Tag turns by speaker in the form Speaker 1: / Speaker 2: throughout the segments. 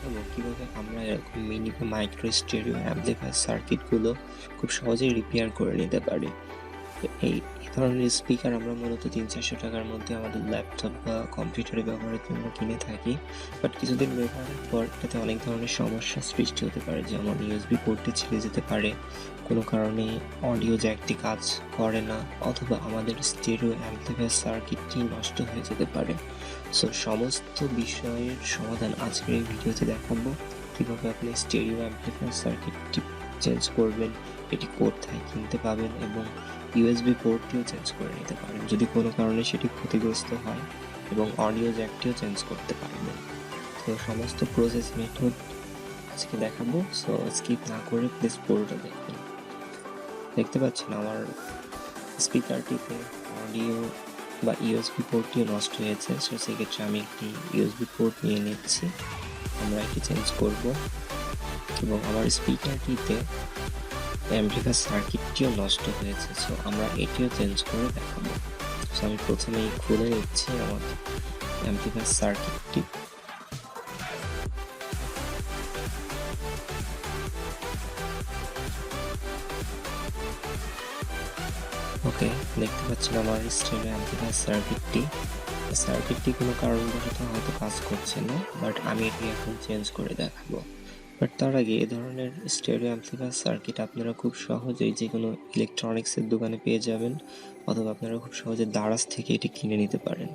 Speaker 1: দেখাবো কিভাবে আমরা এরকম মিনি বা মাইক্রো স্টেরিও অ্যাম্পলিফায়ার সার্কিটগুলো খুব সহজেই রিপেয়ার করে নিতে পারি। এই ধরনের স্পিকার আমরা মূলত 300-400 টাকার মধ্যে আমাদের ল্যাপটপ বা কম্পিউটারে ব্যবহারের জন্য কিনে থাকি, বাট কিছুদিন ব্যবহারের পর এটাতে অনেক ধরনের সমস্যার সৃষ্টি হতে পারে, যেমন ইউএসবি পোর্টটি ছিঁড়ে যেতে পারে, কোনো কারণে অডিও জ্যাকটি কাজ করে না, অথবা আমাদের স্টেরিও অ্যাম্পলিফায়ার সার্কিটটি নষ্ট হয়ে যেতে পারে। সো সমস্ত বিষয়ের সমাধান আজকের এই ভিডিওতে দেখাবো। কীভাবে আপনি স্টেরিও অ্যাম্পলিফায়ার সার্কিটটি চেঞ্জ করবেন, এটি কোথায় কিনতে পাবেন, এবং ইউএসবি পোর্টটিও চেঞ্জ করে নিতে পারেন যদি কোনো কারণে সেটি ক্ষতিগ্রস্ত হয়, এবং অডিও জ্যাকটিও চেঞ্জ করতে পারবেন। তো সমস্ত প্রসেস মেথড আজকে দেখাবো, সো স্কিপ না করে প্লিজ পুরোটা দেখবেন। দেখতে পাচ্ছেন আমার স্পিকারটিতে অডিও বা ইউএসবি পোর্টটিও নষ্ট হয়েছে, সো সেক্ষেত্রে আমি একটি ইউএসবি পোর্ট নিয়ে নিচ্ছি, আমরা এটি চেঞ্জ করব। এবং আমার স্পিকারটিতে অ্যাম্পলিফায়ার সার্কিটটিও নষ্ট হয়েছে, সো আমরা এটিও চেঞ্জ করে দেখাবো। সো আমি প্রথমেই খুলে নিচ্ছি আমার অ্যাম্পলিফায়ার সার্কিটটি। ওকে, দেখতে পাচ্ছেন আমার স্টেরিও অ্যাম্পলিফায়ার সার্কিটটি কোনো কারণবশত হয়তো কাজ করছে না, বাট আমি এটি এখন চেঞ্জ করে দেখাবো। বাট তার আগে এ ধরনের স্টেরিও অ্যাম্পলিফায়ার সার্কিট আপনারা খুব সহজেই যে কোনো ইলেকট্রনিক্সের দোকানে পেয়ে যাবেন, অথবা আপনারা খুব সহজে দারাজ থেকে এটি কিনে নিতে পারেন।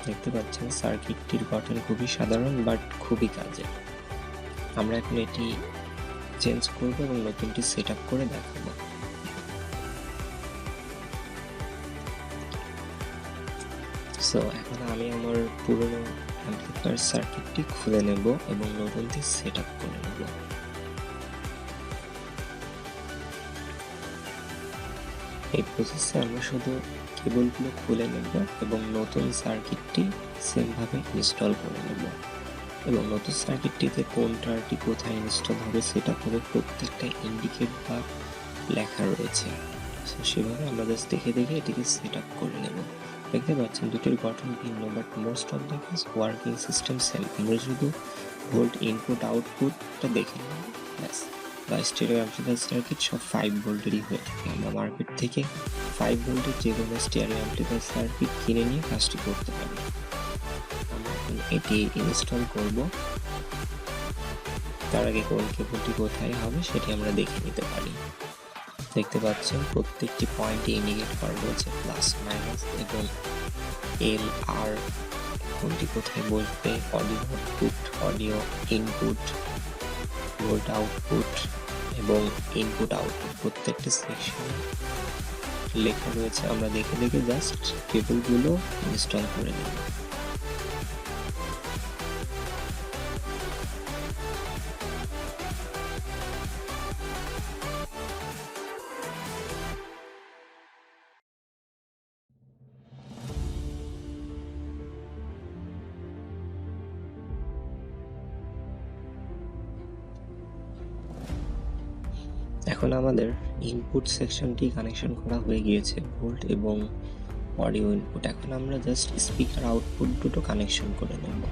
Speaker 1: দেখতে পাচ্ছেন সার্কিটটির গঠন খুবই সাধারণ বাট খুবই কাজের। আমরা এখন এটি চেঞ্জ করব এবং নতুনটি সেট আপ করে দেখাবো। সো এখন আমি আমার পুরনো অ্যাম্পলিফায়ার সার্কিটটি খুলে নেব এবং নতুনটি সেট আপ করে নেব। এই প্রসেসে আমরা শুধু কেবলগুলো খুলে নেব এবং নতুন সার্কিটটি সেমভাবে ইনস্টল করে নেব, এবং নতুন সার্কিটটিতে কোনটাটি কোথায় ইনস্টল হবে সেটা হবে প্রত্যেকটা ইন্ডিকেট বা লেখা রয়েছে। সো সেভাবে আমরা জাস্ট দেখে দেখে এটিকে সেট আপ করে নেব। দেখতে পাচ্ছেন দুটির গঠন ভিন্ন, but most of the case working system same. আমরা শুধু ভোল্ট ইনপুট আউটপুটটা দেখে নেব ব্যাস। বা স্টেরিও অ্যাম্পলিফায়ার সার্কিট সব 5 ভোল্টেরই হয়ে থাকে। আমরা মার্কেট থেকে 5 ভোল্টের যে কোনো স্টেরিও অ্যাম্পলিফায়ার সার্কিট কিনে নিয়ে কাজটি করতে পারি। আমরা এখন এটি ইনস্টল করব। তার আগে কোন কেবলটি কোথায় হবে সেটি আমরা দেখে নিতে পারি। দেখতে পাচ্ছেন প্রত্যেকটি পয়েন্টে ইন্ডিকেট করা রয়েছে প্লাস মাইনাস, এবং এল আর কোনটি কোথায় বসবে, audio output, audio input, volt output এবং ইনপুট আউটপুট প্রত্যেকটি সেকশনে লেখা রয়েছে। আমরা দেখে দেখে জাস্ট কেবলগুলো ইনস্টল করে নেব। এখন আমাদের ইনপুট সেকশনটি কানেকশন করা হয়ে গিয়েছে, ভোল্ট এবং অডিও ইনপুট। এখন আমরা জাস্ট স্পিকার আউটপুট দুটো কানেকশন করে নেব।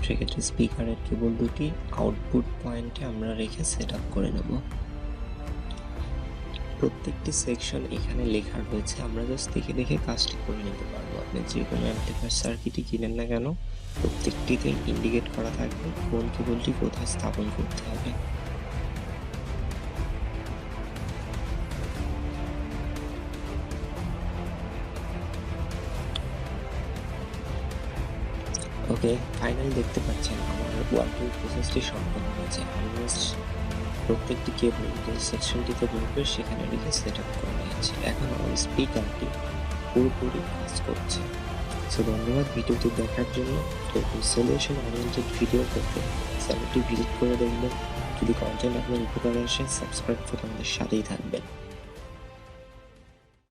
Speaker 1: সেক্ষেত্রে স্পিকারের কেবল দুটি আউটপুট পয়েন্টে আমরা রেখে সেট আপ করে নেব। প্রত্যেকটি সেকশন এখানে লেখা রয়েছে, আমরা জাস্ট দেখে দেখে কাজটি করে নিতে পারবো। আপনি যে কোনো অ্যাম্পলিফায়ার সার্কিটই কিনেন না কেন, প্রত্যেকটিতে ইন্ডিকেট করা থাকবে কোন কেবলটি কোথায় স্থাপন করতে হবে। ওকে, ফাইনালি দেখতে পাচ্ছেন আমার ওয়ার্কিং প্রসেসটি সম্পন্ন হয়েছে। আমি জাস্ট প্রত্যেকটি কেবল যে সেকশনটিতে বলবে সেখানে রেখে সেট আপ করে নিয়েছি। এখন আমার স্পিকারটি পুরোপুরি কাজ করছে। সো ধন্যবাদ ভিডিওটি দেখার জন্য। এরকম সলিউশন ওরিয়েন্টেড ভিডিও পেতে চ্যানেলটি ভিজিট করে দেখবেন। যদি কন্টেন্ট আপনার উপকারে আসে, সাবস্ক্রাইব করে আমাদের সাথেই থাকবেন।